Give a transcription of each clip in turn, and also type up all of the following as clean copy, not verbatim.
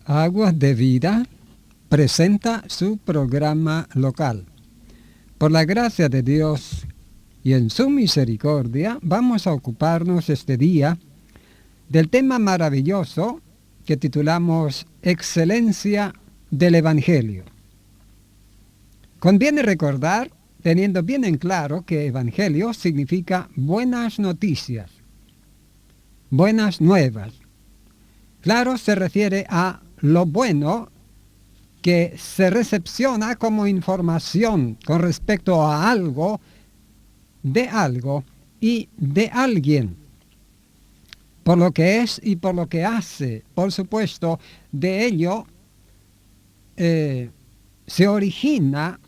Aguas de Vida presenta su programa local. Por la gracia de Dios y en su misericordia, vamos a ocuparnos este día del tema maravilloso que titulamos Excelencia del Evangelio. Conviene recordar, teniendo bien en claro, que Evangelio significa buenas noticias, buenas nuevas. Claro, se refiere a lo bueno que se recepciona como información con respecto a algo y de alguien, por lo que es y por lo que hace. Por supuesto, de ello se origina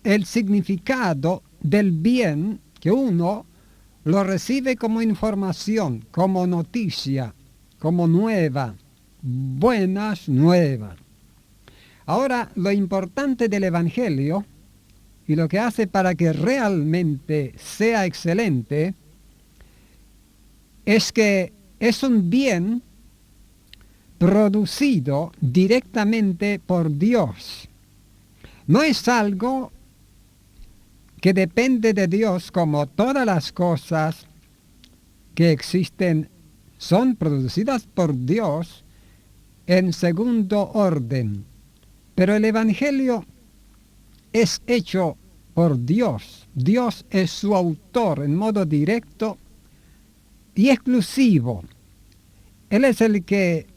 el significado del bien que uno lo recibe como información, como noticia, como nueva, buenas nuevas. Ahora, lo importante del Evangelio y lo que hace para que realmente sea excelente es que es un bien producido directamente por Dios. No es algo que depende de Dios, como todas las cosas que existen son producidas por Dios en segundo orden. Pero el Evangelio es hecho por Dios. Dios es su autor en modo directo y exclusivo. Él es el que,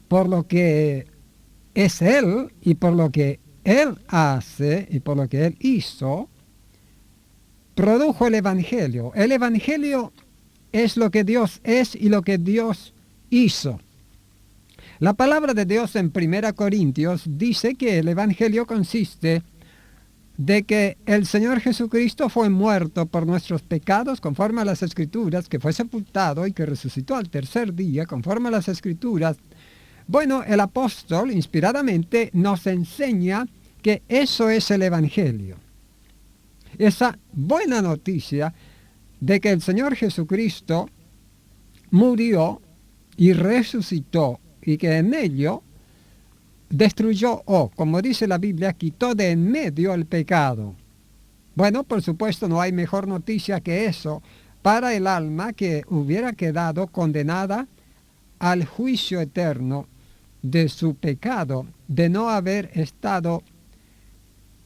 por lo que es Él y por lo que Él hace y por lo que Él hizo, produjo el Evangelio. El Evangelio es lo que Dios es y lo que Dios hizo. La palabra de Dios en 1 Corintios dice que el Evangelio consiste de que el Señor Jesucristo fue muerto por nuestros pecados conforme a las Escrituras, que fue sepultado y que resucitó al tercer día conforme a las Escrituras. Bueno, el apóstol inspiradamente nos enseña que eso es el Evangelio. Esa buena noticia de que el Señor Jesucristo murió y resucitó y que en ello destruyó como dice la Biblia, quitó de en medio el pecado. Bueno, por supuesto no hay mejor noticia que eso para el alma que hubiera quedado condenada al juicio eterno de su pecado, de no haber estado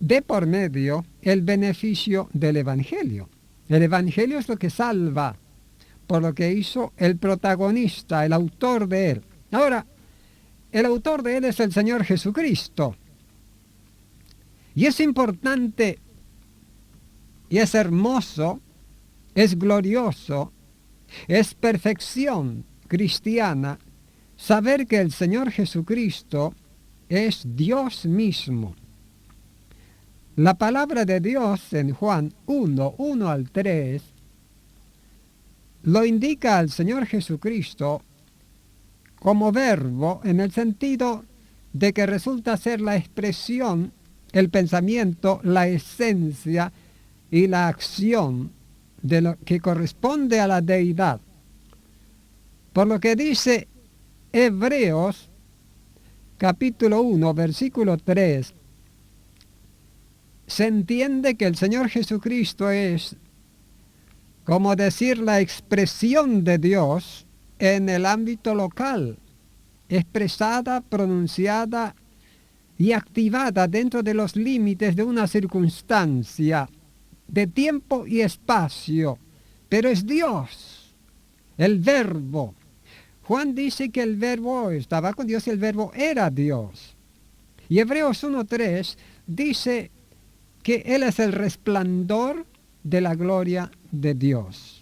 de por medio el beneficio del Evangelio. El Evangelio es lo que salva, por lo que hizo el protagonista, el autor de él. Ahora, el autor de él es el Señor Jesucristo. Y es importante, y es hermoso, es glorioso, es perfección cristiana, saber que el Señor Jesucristo es Dios mismo. La palabra de Dios en Juan 1 al 3, lo indica al Señor Jesucristo como verbo en el sentido de que resulta ser la expresión, el pensamiento, la esencia y la acción de lo que corresponde a la deidad. Por lo que dice Hebreos capítulo 1, versículo 3, se entiende que el Señor Jesucristo es, como decir, la expresión de Dios en el ámbito local, expresada, pronunciada y activada dentro de los límites de una circunstancia de tiempo y espacio, pero es Dios, el Verbo. Juan dice que el Verbo estaba con Dios y el Verbo era Dios. Y Hebreos 1:3 dice que Él es el resplandor de la gloria de Dios.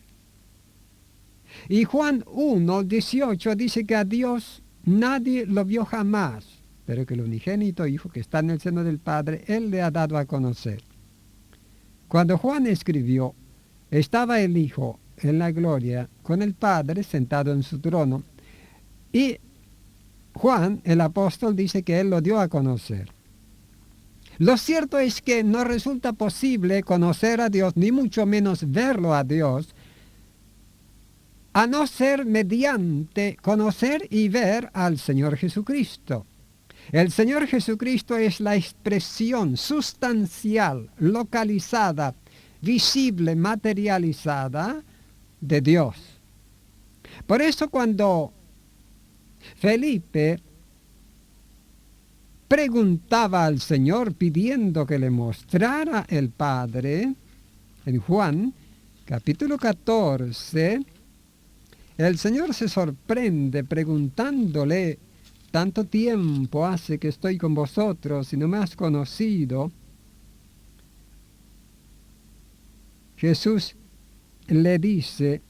Y Juan 1:18 dice que a Dios nadie lo vio jamás, pero que el unigénito Hijo que está en el seno del Padre, Él le ha dado a conocer. Cuando Juan escribió, estaba el Hijo en la gloria con el Padre sentado en su trono, y Juan, el apóstol, dice que Él lo dio a conocer. Lo cierto es que no resulta posible conocer a Dios, ni mucho menos verlo a Dios, a no ser mediante conocer y ver al Señor Jesucristo. El Señor Jesucristo es la expresión sustancial, localizada, visible, materializada de Dios. Por eso cuando Felipe preguntaba al Señor pidiendo que le mostrara el Padre, en Juan capítulo 14, el Señor se sorprende preguntándole: tanto tiempo hace que estoy con vosotros y no me has conocido. Jesús le dice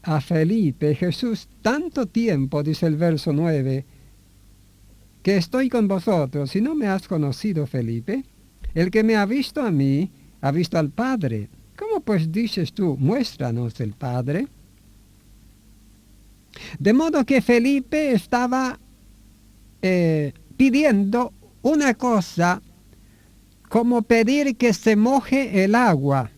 a Felipe, Jesús, tanto tiempo, dice el verso 9, que estoy con vosotros y no me has conocido, Felipe. El que me ha visto a mí, ha visto al Padre. ¿Cómo pues dices tú, muéstranos el Padre? De modo que Felipe estaba pidiendo una cosa como pedir que se moje el agua,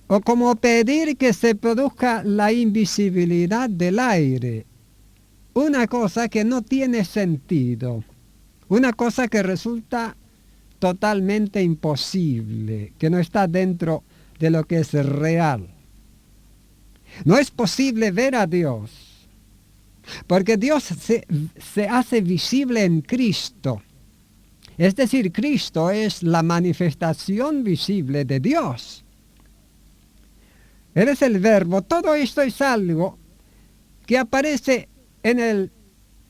o como pedir que se produzca la invisibilidad del aire. Una cosa que no tiene sentido, una cosa que resulta totalmente imposible, que no está dentro de lo que es real. No es posible ver a Dios, porque Dios se hace visible en Cristo. Es decir, Cristo es la manifestación visible de Dios. Él es el Verbo. Todo esto es algo que aparece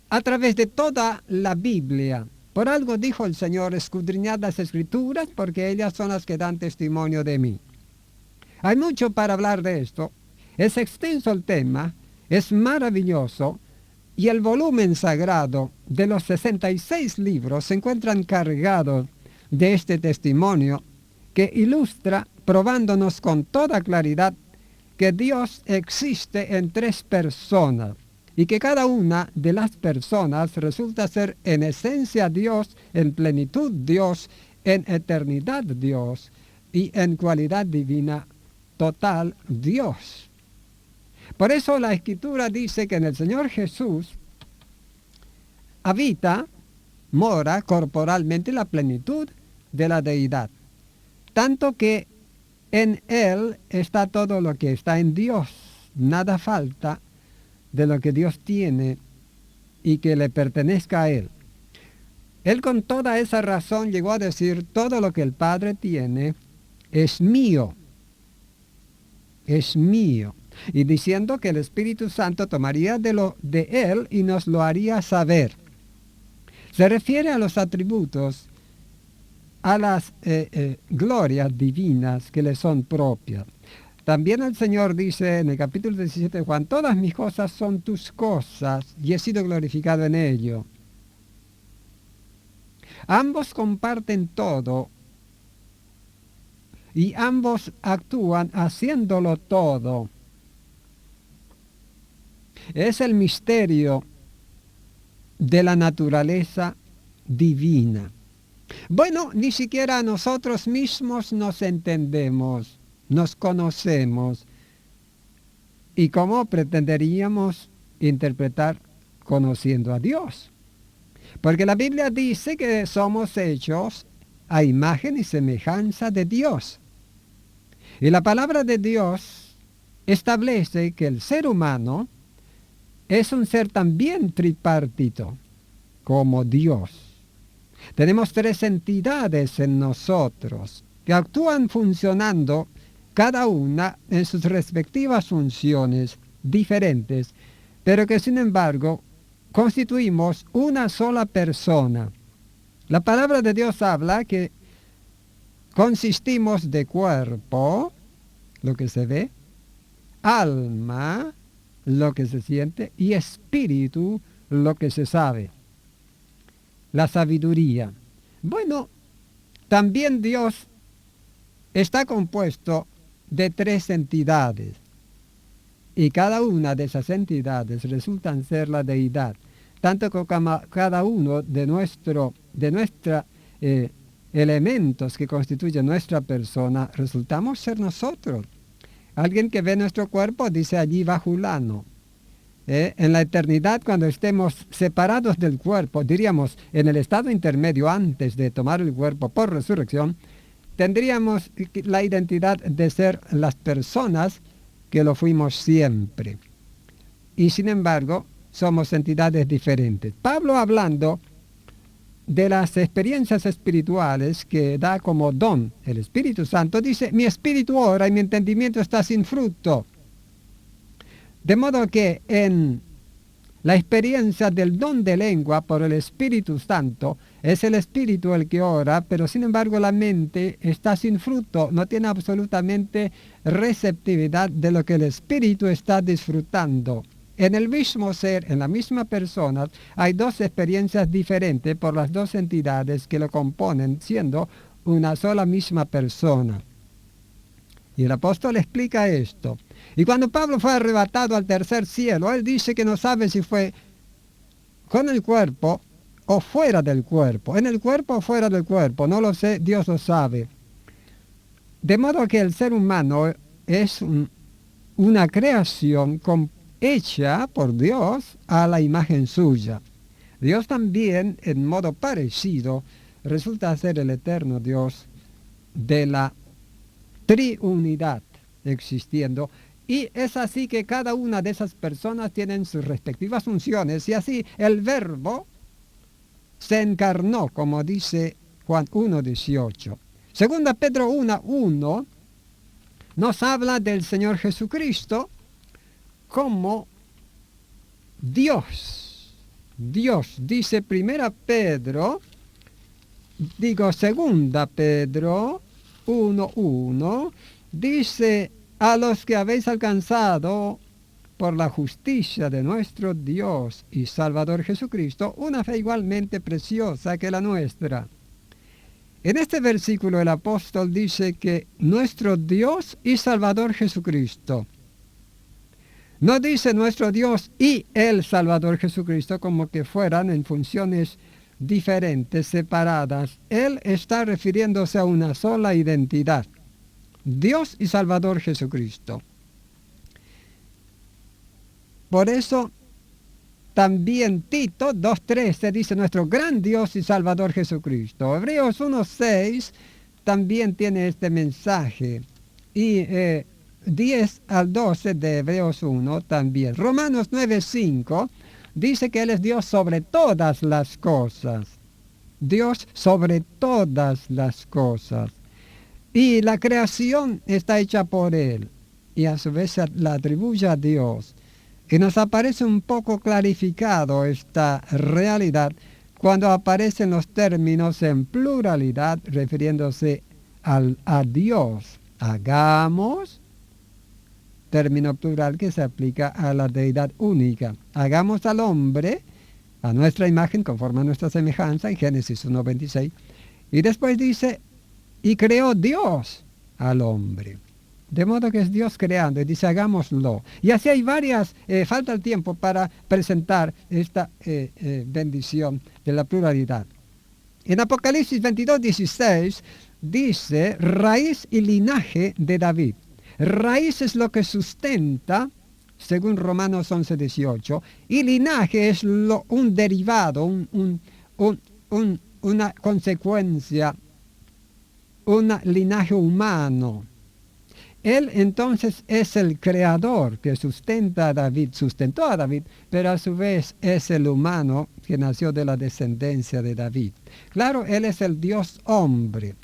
a través de toda la Biblia. Por algo dijo el Señor: escudriñad las Escrituras, porque ellas son las que dan testimonio de mí. Hay mucho para hablar de esto. Es extenso el tema, es maravilloso, y el volumen sagrado de los 66 libros se encuentran cargados de este testimonio que ilustra, probándonos con toda claridad, que Dios existe en 3 personas y que cada una de las personas resulta ser en esencia Dios, en plenitud Dios, en eternidad Dios y en cualidad divina total Dios. Por eso la Escritura dice que en el Señor Jesús habita, mora corporalmente la plenitud de la deidad, tanto que en Él está todo lo que está en Dios. Nada falta de lo que Dios tiene y que le pertenezca a Él. Él con toda esa razón llegó a decir: todo lo que el Padre tiene es mío. Es mío. Y diciendo que el Espíritu Santo tomaría de Él y nos lo haría saber. Se refiere a los atributos, a las glorias divinas que le son propias. También el Señor dice en el capítulo 17 de Juan: todas mis cosas son tus cosas y he sido glorificado en ello. Ambos comparten todo y ambos actúan haciéndolo todo. Es el misterio de la naturaleza divina. Bueno, ni siquiera nosotros mismos nos entendemos, nos conocemos. ¿Y cómo pretenderíamos interpretar conociendo a Dios? Porque la Biblia dice que somos hechos a imagen y semejanza de Dios. Y la palabra de Dios establece que el ser humano es un ser también tripartito, como Dios. Tenemos 3 entidades en nosotros que actúan funcionando cada una en sus respectivas funciones diferentes, pero que sin embargo constituimos una sola persona. La palabra de Dios habla que consistimos de cuerpo, lo que se ve, alma, lo que se siente, y espíritu, lo que se sabe. La sabiduría. Bueno, también Dios está compuesto de 3 entidades, y cada una de esas entidades resultan ser la deidad, tanto que cada uno de nuestra elementos que constituyen nuestra persona, resultamos ser nosotros. Alguien que ve nuestro cuerpo dice allí va fulano. En la eternidad, cuando estemos separados del cuerpo, diríamos en el estado intermedio antes de tomar el cuerpo por resurrección, tendríamos la identidad de ser las personas que lo fuimos siempre. Y sin embargo, somos entidades diferentes. Pablo, hablando de las experiencias espirituales que da como don el Espíritu Santo, dice, mi espíritu ora y mi entendimiento está sin fruto. De modo que en la experiencia del don de lengua por el Espíritu Santo, es el Espíritu el que ora, pero sin embargo la mente está sin fruto, no tiene absolutamente receptividad de lo que el Espíritu está disfrutando. En el mismo ser, en la misma persona, hay dos experiencias diferentes por las dos entidades que lo componen, siendo una sola misma persona. Y el apóstol explica esto. Y cuando Pablo fue arrebatado al tercer cielo, él dice que no sabe si fue con el cuerpo o fuera del cuerpo. En el cuerpo o fuera del cuerpo, no lo sé, Dios lo sabe. De modo que el ser humano es una creación hecha por Dios a la imagen suya. Dios también, en modo parecido, resulta ser el eterno Dios de la triunidad existiendo, y es así que cada una de esas personas tienen sus respectivas funciones, y así el Verbo se encarnó, como dice Juan 1:18. Segunda Pedro 1:1 nos habla del Señor Jesucristo como Dios. Dios, dice Segunda Pedro 1:1, dice, a los que habéis alcanzado por la justicia de nuestro Dios y Salvador Jesucristo, una fe igualmente preciosa que la nuestra. En este versículo el apóstol dice que nuestro Dios y Salvador Jesucristo. No dice nuestro Dios y el Salvador Jesucristo como que fueran en funciones diferentes, separadas. Él está refiriéndose a una sola identidad. Dios y Salvador Jesucristo. Por eso también Tito 2:13 dice nuestro gran Dios y Salvador Jesucristo. Hebreos 1:6 también tiene este mensaje. Y 10 al 12 de Hebreos 1 también. Romanos 9:5 dice que Él es Dios sobre todas las cosas. Dios sobre todas las cosas. Y la creación está hecha por Él, y a su vez la atribuye a Dios. Y nos aparece un poco clarificado esta realidad cuando aparecen los términos en pluralidad refiriéndose a Dios. Hagamos, término plural que se aplica a la deidad única. Hagamos al hombre a nuestra imagen, conforme a nuestra semejanza, en Génesis 1:26. Y después dice, y creó Dios al hombre. De modo que es Dios creando, y dice, hagámoslo. Y así hay varias, falta el tiempo para presentar esta bendición de la pluralidad. En Apocalipsis 22:16 dice, raíz y linaje de David. Raíz es lo que sustenta, según Romanos 11:18, y linaje es un derivado, una consecuencia, un linaje humano. Él entonces es el creador que sustentó a David, pero a su vez es el humano que nació de la descendencia de David. Claro, Él es el Dios hombre.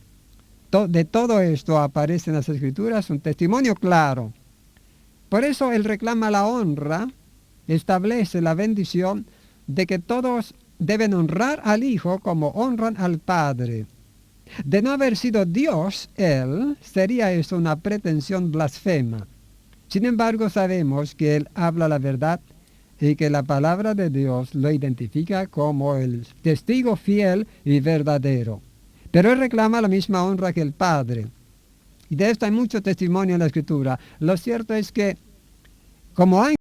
De todo esto aparece en las Escrituras un testimonio claro. Por eso Él reclama la honra, establece la bendición de que todos deben honrar al Hijo como honran al Padre. De no haber sido Dios, Él, sería eso una pretensión blasfema. Sin embargo, sabemos que Él habla la verdad y que la palabra de Dios lo identifica como el testigo fiel y verdadero. Pero Él reclama la misma honra que el Padre. Y de esto hay mucho testimonio en la Escritura. Lo cierto es que, como